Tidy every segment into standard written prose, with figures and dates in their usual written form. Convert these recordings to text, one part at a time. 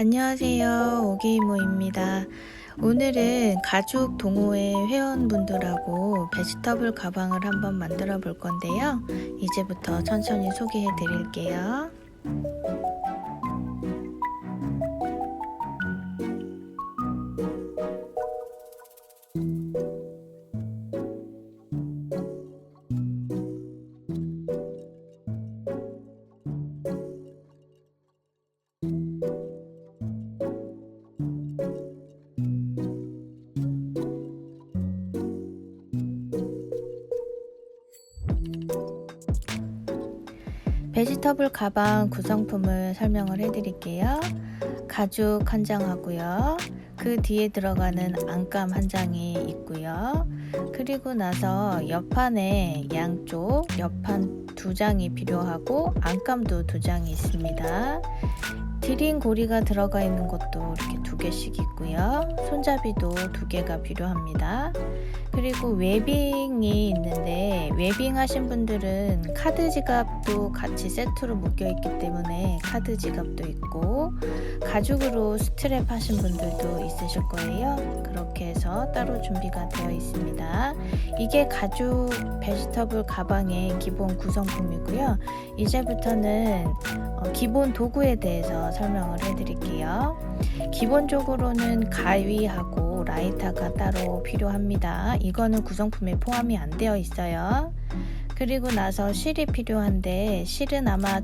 안녕하세요. 오게이모입니다. 오늘은 가죽 동호회 회원분들하고 베지터블 가방을 한번 만들어 볼 건데요. 이제부터 천천히 소개해 드릴게요. 베지터블 가방 구성품을 설명을 해드릴게요. 가죽 한 장하고요. 그 뒤에 들어가는 안감 한 장이 있고요. 그리고 나서 옆판에 양쪽 옆판 2장이 필요하고 안감도 2장이 있습니다. 디린 고리가 들어가 있는 것도 이렇게 2개씩 있고요. 손잡이도 2개가 필요합니다. 그리고 웨빙이 있는데 웨빙 하신 분들은 카드 지갑도 같이 세트로 묶여 있기 때문에 카드 지갑도 있고, 가죽으로 스트랩 하신 분들도 있으실 거예요. 그렇게 해서 따로 준비가 되어 있습니다. 이게 가죽 베지터블 가방의 기본 구성품이고요. 이제부터는 기본 도구에 대해서 설명을 해드릴게요. 기본적으로는 가위하고 라이터가 따로 필요합니다. 이거는 구성품에 포함이 안 되어 있어요. 그리고 나서 실이 필요한데, 실은 아마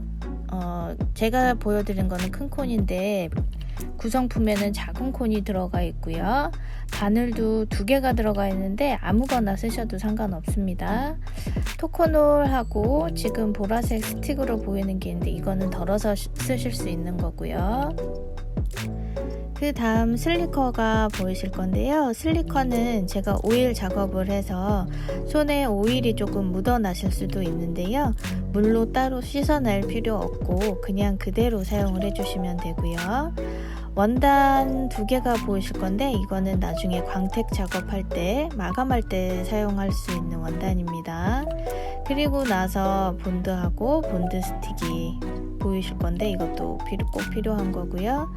제가 보여드린 거는 큰 콘인데 구성품에는 작은 콘이 들어가 있고요. 바늘도 2개가 들어가 있는데 아무거나 쓰셔도 상관없습니다. 토코놀하고 지금 보라색 스틱으로 보이는 게 있는데 이거는 덜어서 쓰실 수 있는 거고요. 그 다음 슬리커가 보이실 건데요. 슬리커는 제가 오일 작업을 해서 손에 오일이 조금 묻어나실 수도 있는데요. 물로 따로 씻어낼 필요 없고 그냥 그대로 사용을 해주시면 되고요. 원단 2개가 보이실 건데 이거는 나중에 광택 작업할 때, 마감할 때 사용할 수 있는 원단입니다. 그리고 나서 본드하고 본드 스틱이 보이실 건데 이것도 꼭 필요한 거고요.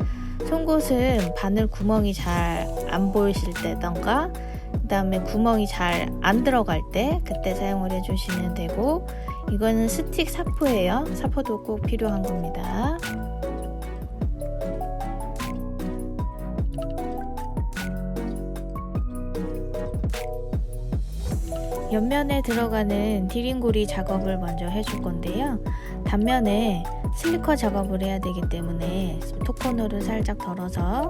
송곳은 바늘 구멍이 잘 안 보이실 때던가 그 다음에 구멍이 잘 안 들어갈 때 그때 사용을 해주시면 되고, 이거는 스틱 사포예요. 사포도 꼭 필요한 겁니다. 옆면에 들어가는 디린고리 작업을 먼저 해줄 건데요. 단면에 슬리커 작업을 해야 되기 때문에 토코노를 살짝 덜어서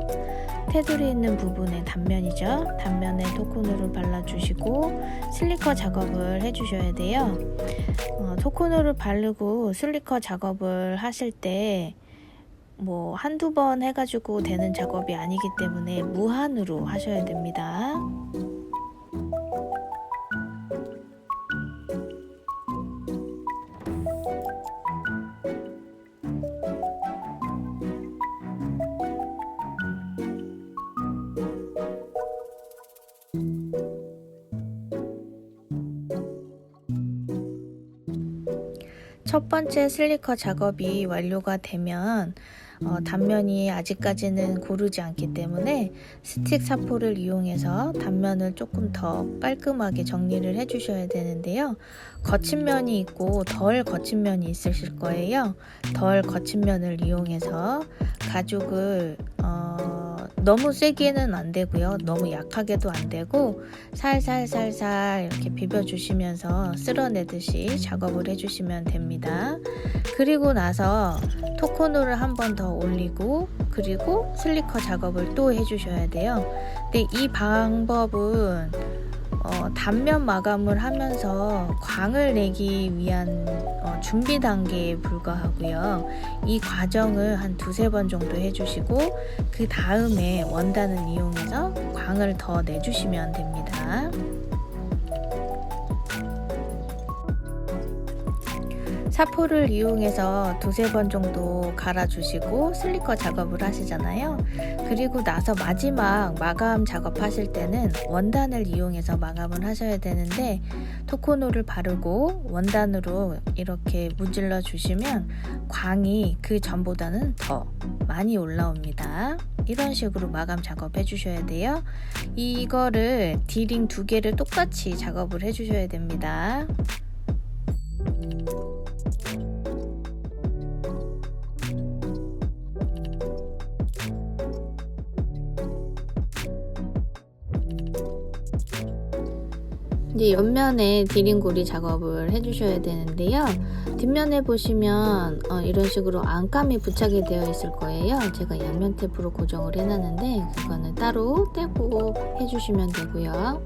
테두리 있는 부분에 단면이죠. 단면에 토코노를 발라주시고 슬리커 작업을 해주셔야 돼요. 토코노를 바르고 슬리커 작업을 하실 때 한두 번 해가지고 되는 작업이 아니기 때문에 무한으로 하셔야 됩니다. 첫 번째 슬리커 작업이 완료가 되면 단면이 아직까지는 고르지 않기 때문에 스틱 사포를 이용해서 단면을 조금 더 깔끔하게 정리를 해주셔야 되는데요. 거친 면이 있고 덜 거친 면이 있으실 거예요. 덜 거친 면을 이용해서 가죽을 너무 세게는 안 되고요. 너무 약하게도 안 되고 살살살살 이렇게 비벼주시면서 쓸어내듯이 작업을 해주시면 됩니다. 그리고 나서 토코노를 한 번 더 올리고 그리고 슬리커 작업을 또 해주셔야 돼요. 근데 이 방법은 단면 마감을 하면서 광을 내기 위한 준비 단계에 불과하고요. 이 과정을 한 2-3번 정도 해주시고 그 다음에 원단을 이용해서 광을 더 내주시면 됩니다. 사포를 이용해서 두세 번 정도 갈아주시고 슬리커 작업을 하시잖아요. 그리고 나서 마지막 마감 작업하실 때는 원단을 이용해서 마감을 하셔야 되는데, 토코노를 바르고 원단으로 이렇게 문질러 주시면 광이 그 전보다는 더 많이 올라옵니다. 이런 식으로 마감 작업해 주셔야 돼요. 이거를 D링 두 개를 똑같이 작업을 해 주셔야 됩니다. 이제 옆면에 D링고리 작업을 해주셔야 되는데요. 뒷면에 보시면 이런 식으로 안감이 부착이 되어 있을 거예요. 제가 양면 테이프로 고정을 해놨는데 그거는 따로 떼고 해주시면 되고요.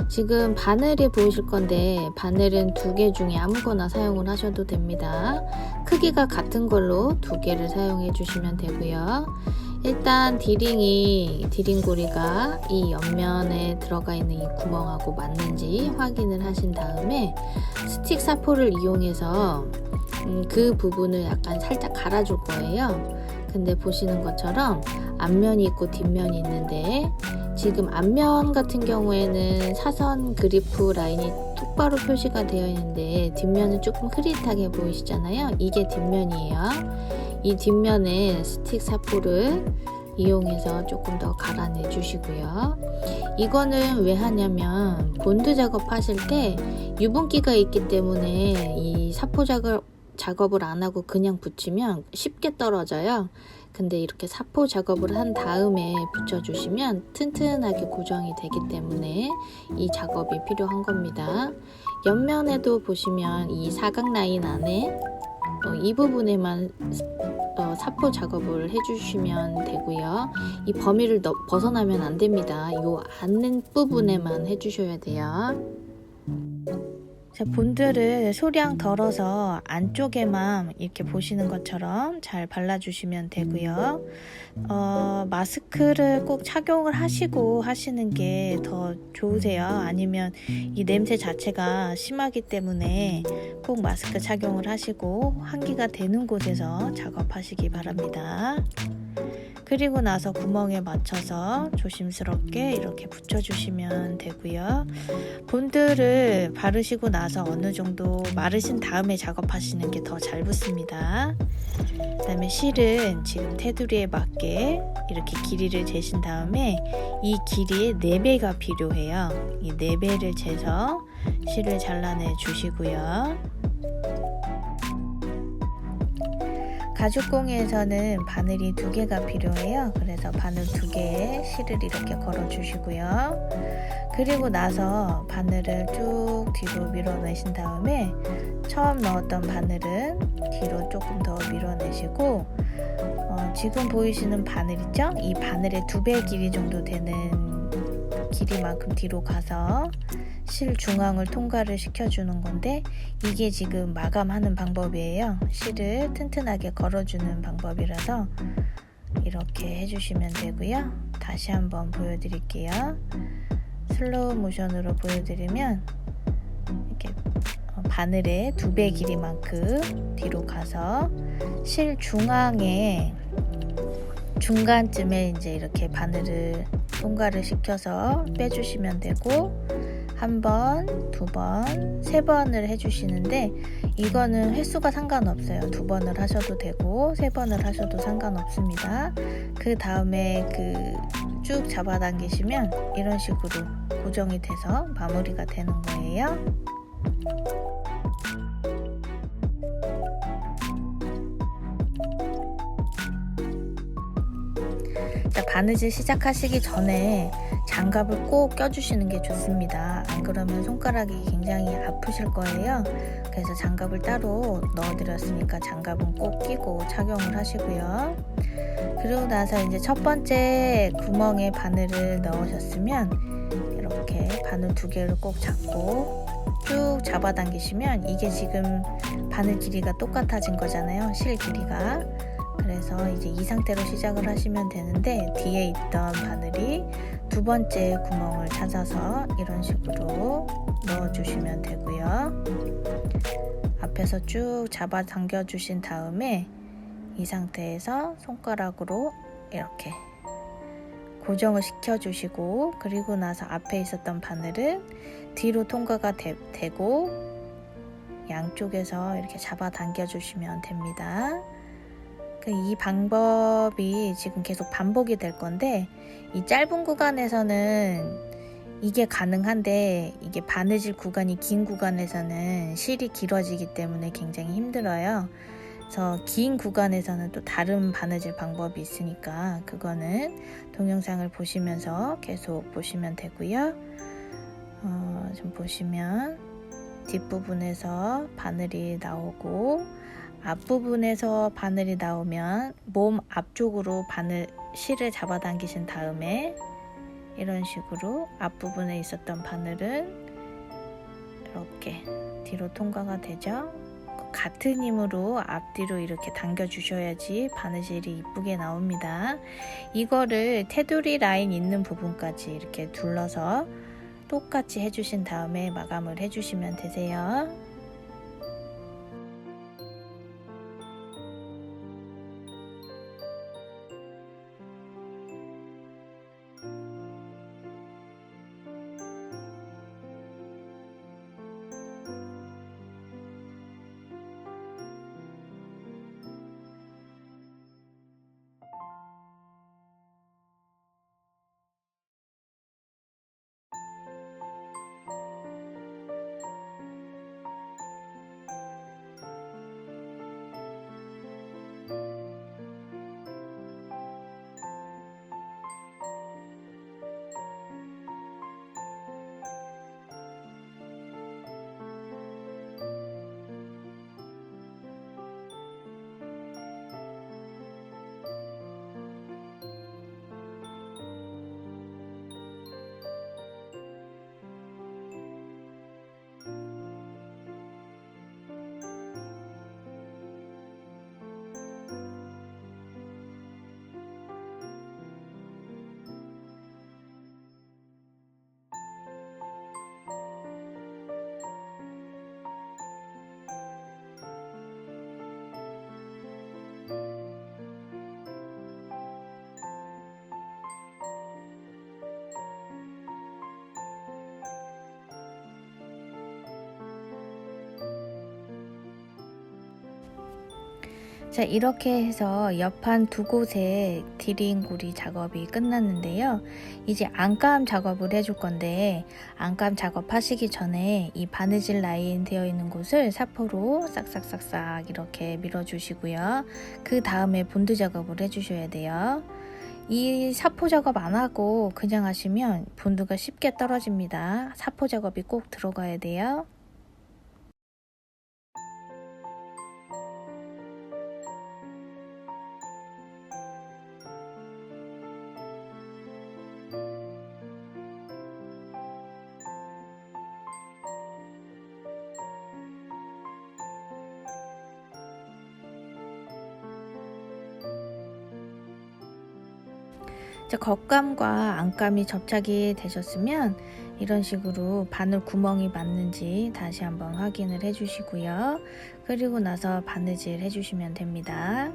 지금 바늘이 보이실 건데 바늘은 두 개 중에 아무거나 사용을 하셔도 됩니다. 크기가 같은 걸로 두 개를 사용해 주시면 되고요. 일단 D링고리가 이 옆면에 들어가 있는 이 구멍하고 맞는지 확인을 하신 다음에 스틱 사포를 이용해서 그 부분을 약간 살짝 갈아줄 거예요. 근데 보시는 것처럼 앞면이 있고 뒷면이 있는데, 지금 앞면 같은 경우에는 사선 그리프 라인이 똑바로 표시가 되어 있는데 뒷면은 조금 흐릿하게 보이시잖아요. 이게 뒷면이에요. 이 뒷면에 스틱 사포를 이용해서 조금 더 갈아내 주시고요. 이거는 왜 하냐면 본드 작업하실 때 유분기가 있기 때문에 이 사포 작업을 안 하고 그냥 붙이면 쉽게 떨어져요. 근데 이렇게 사포 작업을 한 다음에 붙여주시면 튼튼하게 고정이 되기 때문에 이 작업이 필요한 겁니다. 옆면에도 보시면 이 사각 라인 안에 이 부분에만 사포 작업을 해주시면 되고요. 이 범위를 벗어나면 안 됩니다. 이 안는 부분에만 해주셔야 돼요. 자, 본드를 소량 덜어서 안쪽에만 이렇게 보시는 것처럼 잘 발라주시면 되고요. 마스크를 꼭 착용을 하시고 하시는 게 더 좋으세요? 아니면 이 냄새 자체가 심하기 때문에 꼭 마스크 착용을 하시고 환기가 되는 곳에서 작업하시기 바랍니다. 그리고 나서 구멍에 맞춰서 조심스럽게 이렇게 붙여주시면 되고요. 본드를 바르시고 나서 어느 정도 마르신 다음에 작업하시는 게 더 잘 붙습니다. 그 다음에 실은 지금 테두리에 맞게 이렇게 길이를 재신 다음에 이 길이의 4배가 필요해요. 이 4배를 재서 실을 잘라내 주시고요. 가죽공예에서는 바늘이 2개가 필요해요. 그래서 바늘 2개에 실을 이렇게 걸어 주시고요. 그리고 나서 바늘을 쭉 뒤로 밀어내신 다음에 처음 넣었던 바늘은 뒤로 조금 더 밀어내시고, 지금 보이시는 바늘 있죠? 이 바늘의 2배 길이 정도 되는 길이만큼 뒤로 가서 실 중앙을 통과를 시켜주는 건데, 이게 지금 마감하는 방법이에요. 실을 튼튼하게 걸어주는 방법이라서 이렇게 해주시면 되고요. 다시 한번 보여드릴게요. 슬로우 모션으로 보여드리면 이렇게 바늘의 2배 길이만큼 뒤로 가서 실 중앙에 중간쯤에 이제 이렇게 바늘을 통과를 시켜서 빼주시면 되고, 1번, 2번, 3번을 해주시는데 이거는 횟수가 상관없어요. 2번을 하셔도 되고 3번을 하셔도 상관없습니다. 그 다음에 쭉 잡아당기시면 이런 식으로 고정이 돼서 마무리가 되는 거예요. 자, 바느질 시작하시기 전에 장갑을 꼭 껴주시는 게 좋습니다. 안 그러면 손가락이 굉장히 아프실 거예요. 그래서 장갑을 따로 넣어드렸으니까 장갑은 꼭 끼고 착용을 하시고요. 그리고 나서 이제 첫 번째 구멍에 바늘을 넣으셨으면 이렇게 바늘 2개를 꼭 잡고 쭉 잡아당기시면 이게 지금 바늘 길이가 똑같아진 거잖아요. 실 길이가. 그래서 이제 이 상태로 시작을 하시면 되는데, 뒤에 있던 바늘이 2번째 구멍을 찾아서 이런 식으로 넣어주시면 되고요. 앞에서 쭉 잡아 당겨 주신 다음에 이 상태에서 손가락으로 이렇게 고정을 시켜 주시고, 그리고 나서 앞에 있었던 바늘은 뒤로 통과가 되고 양쪽에서 이렇게 잡아 당겨 주시면 됩니다. 이 방법이 지금 계속 반복이 될 건데, 이 짧은 구간에서는 이게 가능한데 이게 바느질 구간이 긴 구간에서는 실이 길어지기 때문에 굉장히 힘들어요. 그래서 긴 구간에서는 또 다른 바느질 방법이 있으니까 그거는 동영상을 보시면서 계속 보시면 되고요. 좀 보시면 뒷부분에서 바늘이 나오고 앞부분에서 바늘이 나오면 몸 앞쪽으로 실을 잡아당기신 다음에 이런 식으로 앞부분에 있었던 바늘은 이렇게 뒤로 통과가 되죠. 같은 힘으로 앞뒤로 이렇게 당겨 주셔야지 바느질이 이쁘게 나옵니다. 이거를 테두리 라인 있는 부분까지 이렇게 둘러서 똑같이 해주신 다음에 마감을 해주시면 되세요. 자, 이렇게 해서 옆판 두 곳에 디링고리 작업이 끝났는데요. 이제 안감 작업을 해줄 건데, 안감 작업 하시기 전에 이 바느질 라인 되어 있는 곳을 사포로 싹싹싹싹 이렇게 밀어주시고요. 그 다음에 본드 작업을 해주셔야 돼요. 이 사포 작업 안 하고 그냥 하시면 본드가 쉽게 떨어집니다. 사포 작업이 꼭 들어가야 돼요. 자, 겉감과 안감이 접착이 되셨으면 이런 식으로 바늘 구멍이 맞는지 다시 한번 확인을 해주시고요. 그리고 나서 바느질 해주시면 됩니다.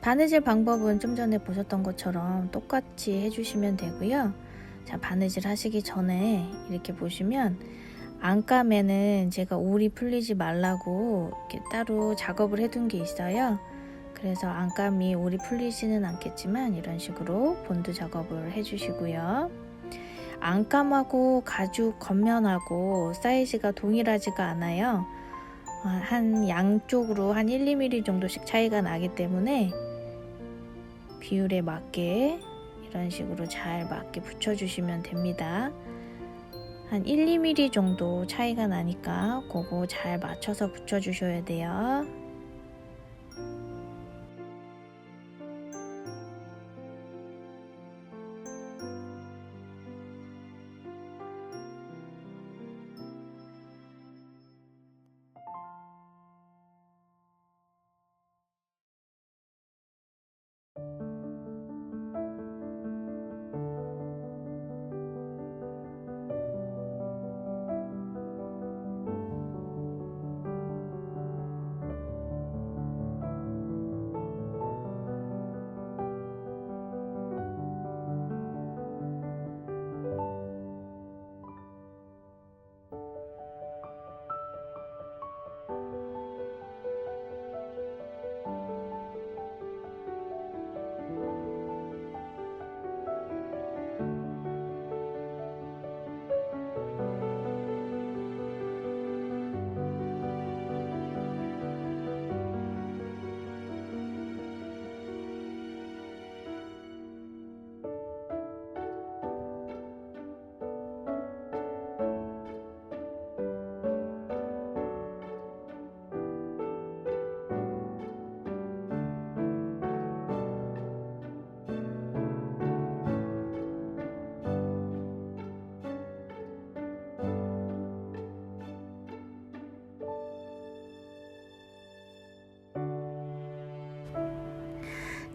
바느질 방법은 좀 전에 보셨던 것처럼 똑같이 해주시면 되고요. 자, 바느질 하시기 전에 이렇게 보시면 안감에는 제가 올이 풀리지 말라고 이렇게 따로 작업을 해둔 게 있어요. 그래서 안감이 올이 풀리지는 않겠지만 이런 식으로 본드 작업을 해주시고요. 안감하고 가죽 겉면하고 사이즈가 동일하지가 않아요. 한 양쪽으로 한 1, 2mm 정도씩 차이가 나기 때문에 비율에 맞게 이런 식으로 잘 맞게 붙여주시면 됩니다. 한 1, 2mm 정도 차이가 나니까 그거 잘 맞춰서 붙여주셔야 돼요.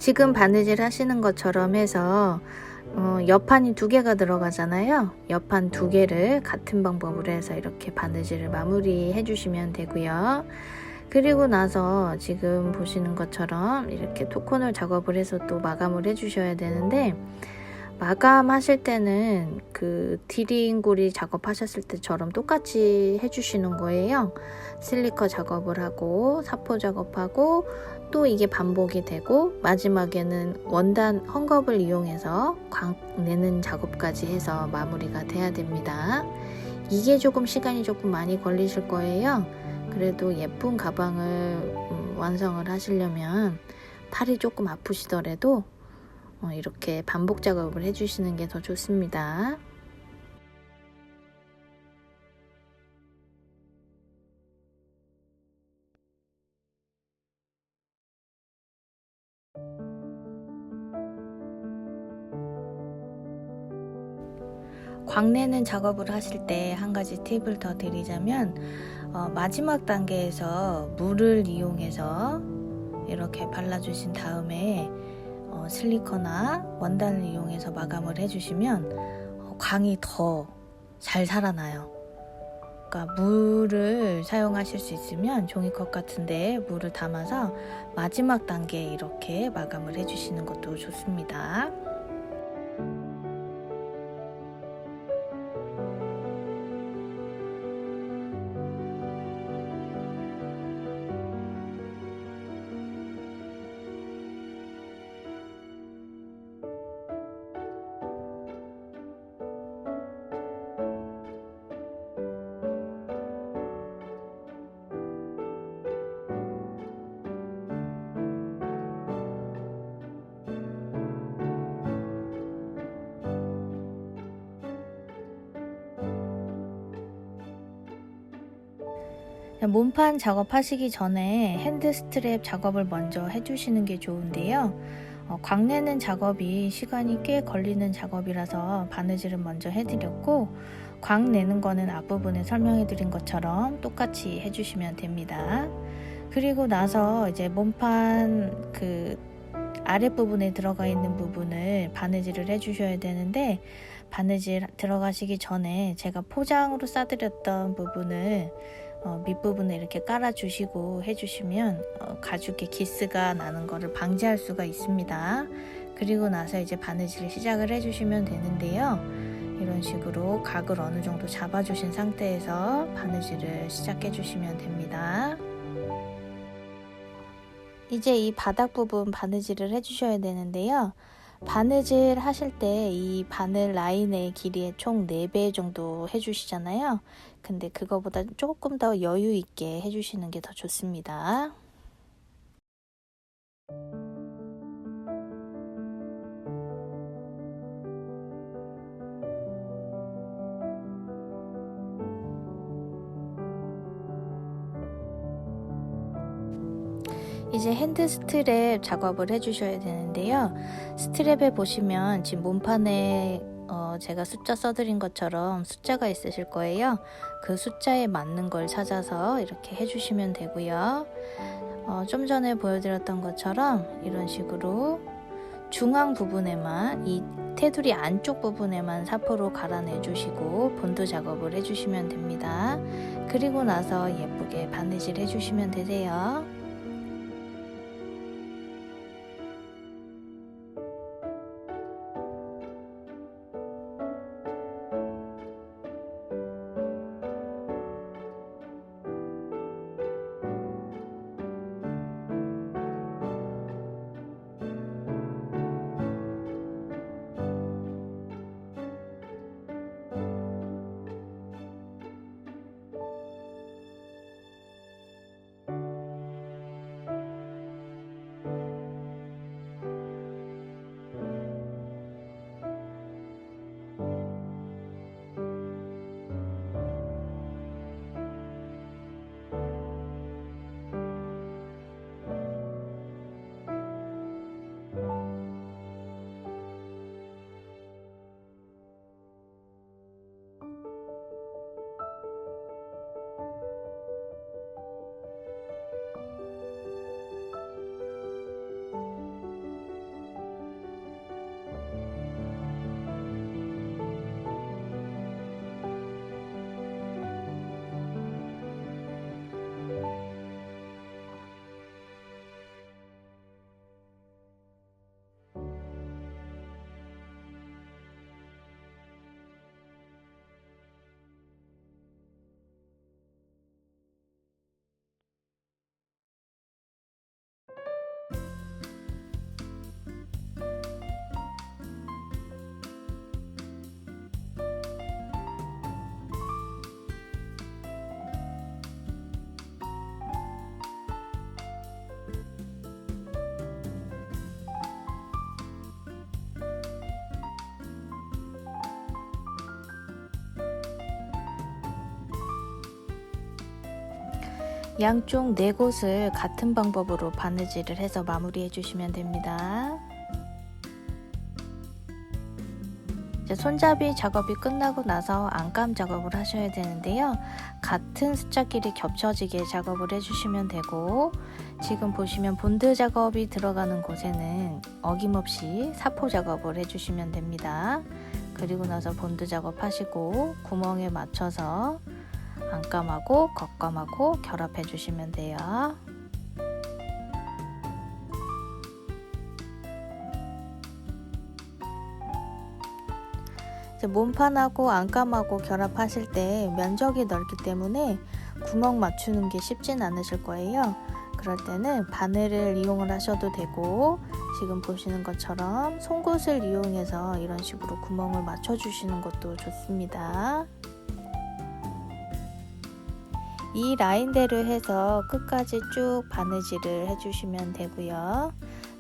지금 바느질 하시는 것처럼 해서 옆판이 2개가 들어가잖아요. 옆판 2개를 같은 방법으로 해서 이렇게 바느질을 마무리 해주시면 되고요. 그리고 나서 지금 보시는 것처럼 이렇게 토코널 작업을 해서 또 마감을 해주셔야 되는데, 마감하실 때는 그 디링고리 작업하셨을 때처럼 똑같이 해주시는 거예요. 실리커 작업을 하고 사포 작업하고 또 이게 반복이 되고 마지막에는 원단 헝겊을 이용해서 광 내는 작업까지 해서 마무리가 돼야 됩니다. 이게 시간이 조금 많이 걸리실 거예요. 그래도 예쁜 가방을 완성을 하시려면 팔이 조금 아프시더라도 이렇게 반복 작업을 해주시는 게 더 좋습니다. 광내는 작업을 하실 때 한 가지 팁을 더 드리자면, 마지막 단계에서 물을 이용해서 이렇게 발라주신 다음에 슬리커나 원단을 이용해서 마감을 해주시면 광이 더 잘 살아나요. 그러니까 물을 사용하실 수 있으면 종이컵 같은데 물을 담아서 마지막 단계에 이렇게 마감을 해주시는 것도 좋습니다. 몸판 작업하시기 전에 핸드 스트랩 작업을 먼저 해주시는 게 좋은데요. 광내는 작업이 시간이 꽤 걸리는 작업이라서 바느질은 먼저 해드렸고, 광 내는 거는 앞부분에 설명해 드린 것처럼 똑같이 해주시면 됩니다. 그리고 나서 이제 몸판 그 아랫부분에 들어가 있는 부분을 바느질을 해주셔야 되는데, 바느질 들어가시기 전에 제가 포장으로 싸드렸던 부분을 밑부분에 이렇게 깔아주시고 해주시면 가죽에 기스가 나는 것을 방지할 수가 있습니다. 그리고 나서 이제 바느질을 시작을 해주시면 되는데요. 이런 식으로 각을 어느 정도 잡아주신 상태에서 바느질을 시작해 주시면 됩니다. 이제 이 바닥 부분 바느질을 해주셔야 되는데요. 바느질 하실 때 이 바늘 라인의 길이의 총 4배 정도 해주시잖아요. 근데 그거보다 조금 더 여유 있게 해주시는 게 더 좋습니다. 이제 핸드 스트랩 작업을 해주셔야 되는데요. 스트랩에 보시면 지금 몸판에 제가 숫자 써드린 것처럼 숫자가 있으실 거예요. 그 숫자에 맞는 걸 찾아서 이렇게 해주시면 되고요. 좀 전에 보여드렸던 것처럼 이런 식으로 중앙 부분에만, 이 테두리 안쪽 부분에만 사포로 갈아내 주시고 본드 작업을 해주시면 됩니다. 그리고 나서 예쁘게 바느질 해주시면 되세요. 양쪽 4곳을 같은 방법으로 바느질을 해서 마무리해 주시면 됩니다. 이제 손잡이 작업이 끝나고 나서 안감 작업을 하셔야 되는데요. 같은 숫자끼리 겹쳐지게 작업을 해주시면 되고, 지금 보시면 본드 작업이 들어가는 곳에는 어김없이 사포 작업을 해주시면 됩니다. 그리고 나서 본드 작업 하시고 구멍에 맞춰서 안감하고 겉감하고 결합해 주시면 돼요. 몸판하고 안감하고 결합하실 때 면적이 넓기 때문에 구멍 맞추는 게 쉽진 않으실 거예요. 그럴 때는 바늘을 이용을 하셔도 되고, 지금 보시는 것처럼 송곳을 이용해서 이런 식으로 구멍을 맞춰 주시는 것도 좋습니다. 이 라인대로 해서 끝까지 쭉 바느질을 해주시면 되고요.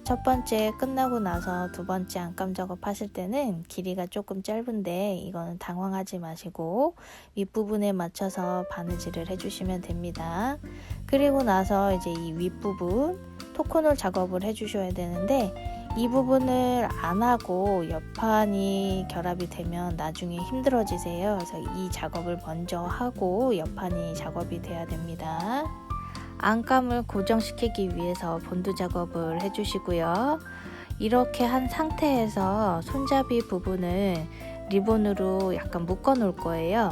첫 번째 끝나고 나서 두 번째 안감 작업 하실 때는 길이가 조금 짧은데 이거는 당황하지 마시고 윗부분에 맞춰서 바느질을 해주시면 됩니다. 그리고 나서 이제 이 윗부분 토크놀 작업을 해주셔야 되는데, 이 부분을 안 하고 옆판이 결합이 되면 나중에 힘들어지세요. 그래서 이 작업을 먼저 하고 옆판이 작업이 돼야 됩니다. 안감을 고정시키기 위해서 본드 작업을 해주시고요. 이렇게 한 상태에서 손잡이 부분을 리본으로 약간 묶어 놓을 거예요.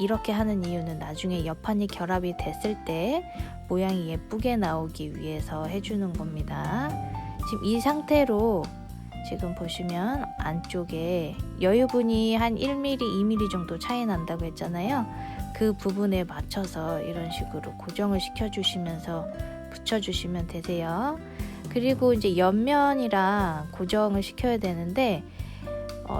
이렇게 하는 이유는 나중에 옆판이 결합이 됐을 때 모양이 예쁘게 나오기 위해서 해주는 겁니다. 지금 이 상태로 지금 보시면 안쪽에 여유분이 한 1mm, 2mm 정도 차이 난다고 했잖아요. 그 부분에 맞춰서 이런 식으로 고정을 시켜주시면서 붙여주시면 되세요. 그리고 이제 옆면이랑 고정을 시켜야 되는데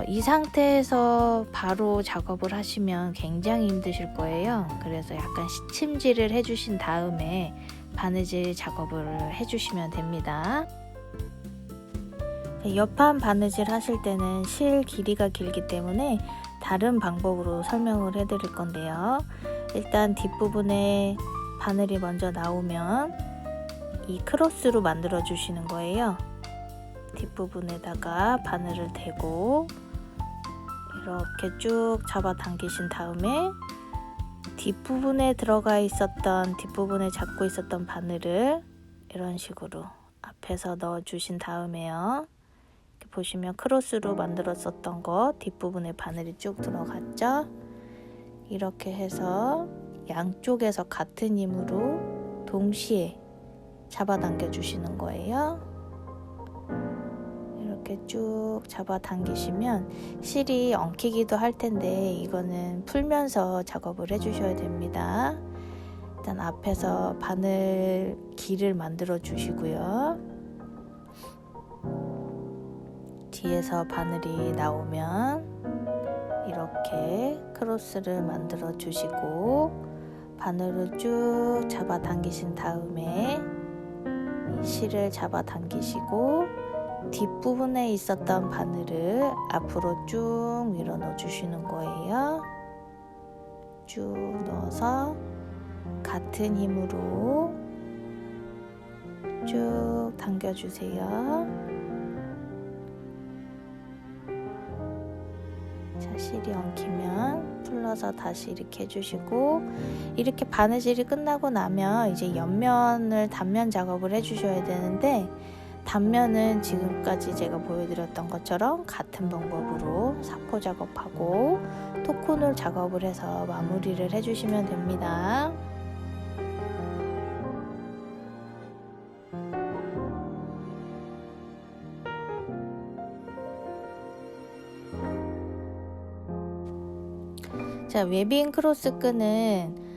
이 상태에서 바로 작업을 하시면 굉장히 힘드실 거예요. 그래서 약간 시침질을 해주신 다음에 바느질 작업을 해주시면 됩니다. 옆판 바느질 하실 때는 실 길이가 길기 때문에 다른 방법으로 설명을 해드릴 건데요. 일단 뒷부분에 바늘이 먼저 나오면 이 크로스로 만들어 주시는 거예요. 뒷부분에다가 바늘을 대고 이렇게 쭉 잡아 당기신 다음에 뒷부분에 들어가 있었던, 뒷부분에 잡고 있었던 바늘을 이런 식으로 앞에서 넣어 주신 다음에요. 보시면 크로스로 만들었었던 거 뒷부분에 바늘이 쭉 들어갔죠. 이렇게 해서 양쪽에서 같은 힘으로 동시에 잡아당겨 주시는 거예요. 이렇게 쭉 잡아당기시면 실이 엉키기도 할 텐데 이거는 풀면서 작업을 해주셔야 됩니다. 일단 앞에서 바늘 길을 만들어 주시고요. 뒤에서 바늘이 나오면 이렇게 크로스를 만들어 주시고 바늘을 쭉 잡아 당기신 다음에 실을 잡아 당기시고 뒷부분에 있었던 바늘을 앞으로 쭉 밀어 넣어 주시는 거예요. 쭉 넣어서 같은 힘으로 쭉 당겨 주세요. 자, 실이 엉키면 풀러서 다시 이렇게 해주시고, 이렇게 바느질이 끝나고 나면 이제 옆면을 단면 작업을 해주셔야 되는데, 단면은 지금까지 제가 보여드렸던 것처럼 같은 방법으로 사포 작업하고 토크놀 작업을 해서 마무리를 해주시면 됩니다. 자, 웨빙 크로스 끈은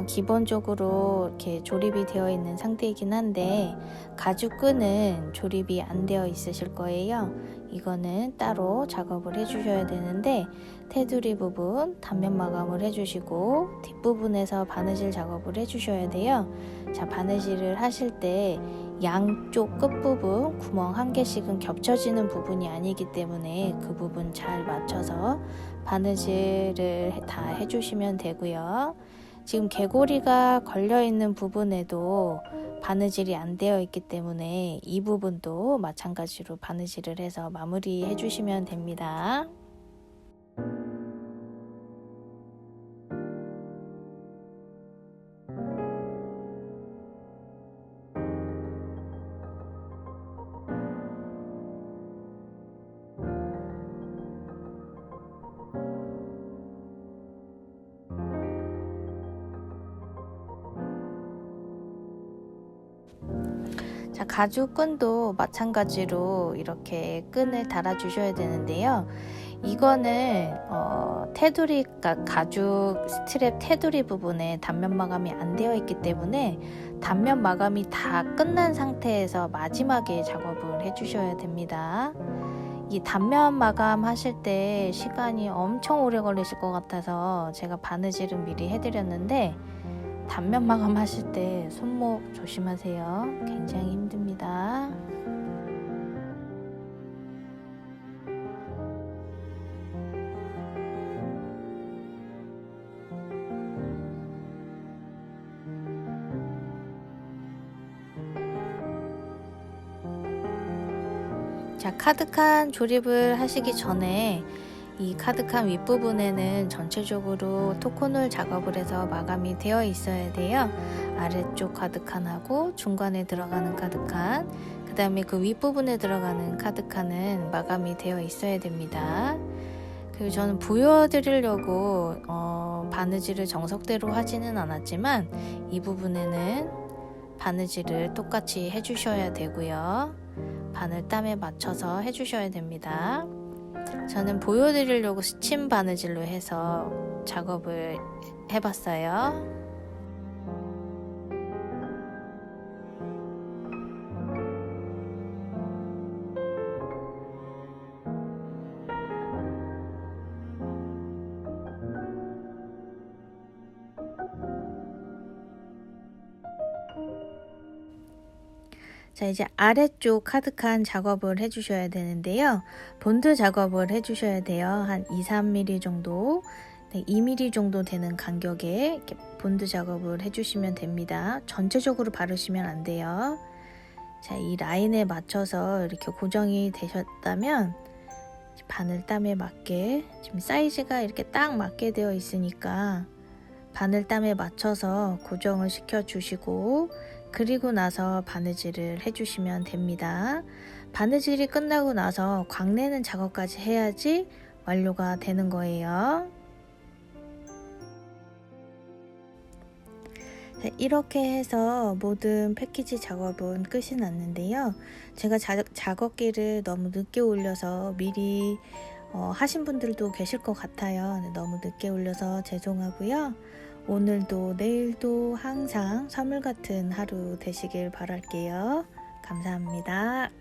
기본적으로 이렇게 조립이 되어 있는 상태이긴 한데 가죽 끈은 조립이 안 되어 있으실 거예요. 이거는 따로 작업을 해주셔야 되는데 테두리 부분 단면 마감을 해주시고 뒷부분에서 바느질 작업을 해주셔야 돼요. 자, 바느질을 하실 때 양쪽 끝부분 구멍 한 개씩은 겹쳐지는 부분이 아니기 때문에 그 부분 잘 맞춰서 바느질을 다 해주시면 되고요. 지금 개고리가 걸려있는 부분에도 바느질이 안 되어 있기 때문에 이 부분도 마찬가지로 바느질을 해서 마무리 해주시면 됩니다. 자, 가죽끈도 마찬가지로 이렇게 끈을 달아 주셔야 되는데요. 이거는 테두리, 그러니까 가죽 스트랩 테두리 부분에 단면 마감이 안 되어 있기 때문에 단면 마감이 다 끝난 상태에서 마지막에 작업을 해 주셔야 됩니다. 이 단면 마감 하실 때 시간이 엄청 오래 걸리실 것 같아서 제가 바느질은 미리 해드렸는데, 단면 마감 하실 때 손목 조심하세요. 굉장히 힘듭니다. 자, 카드칸 조립을 하시기 전에 이 카드칸 윗부분에는 전체적으로 토코놀 작업을 해서 마감이 되어 있어야 돼요. 아래쪽 카드칸하고 중간에 들어가는 카드칸, 그 다음에 그 윗부분에 들어가는 카드칸은 마감이 되어 있어야 됩니다. 그리고 저는 보여드리려고 바느질을 정석대로 하지는 않았지만 이 부분에는 바느질을 똑같이 해주셔야 되고요. 바늘땀에 맞춰서 해주셔야 됩니다. 저는 보여드리려고 스침 바느질로 해서 작업을 해봤어요. 자, 이제 아래쪽 카드칸 작업을 해주셔야 되는데요. 본드 작업을 해주셔야 돼요. 한 2-3mm 정도, 2mm 정도 되는 간격에 이렇게 본드 작업을 해주시면 됩니다. 전체적으로 바르시면 안 돼요. 자, 이 라인에 맞춰서 이렇게 고정이 되셨다면 바늘땀에 맞게, 지금 사이즈가 이렇게 딱 맞게 되어 있으니까 바늘땀에 맞춰서 고정을 시켜 주시고, 그리고 나서 바느질을 해주시면 됩니다. 바느질이 끝나고 나서 광내는 작업까지 해야지 완료가 되는 거예요. 이렇게 해서 모든 패키지 작업은 끝이 났는데요. 제가 작업기를 너무 늦게 올려서 미리 하신 분들도 계실 것 같아요. 너무 늦게 올려서 죄송하고요. 오늘도 내일도 항상 선물 같은 하루 되시길 바랄게요. 감사합니다.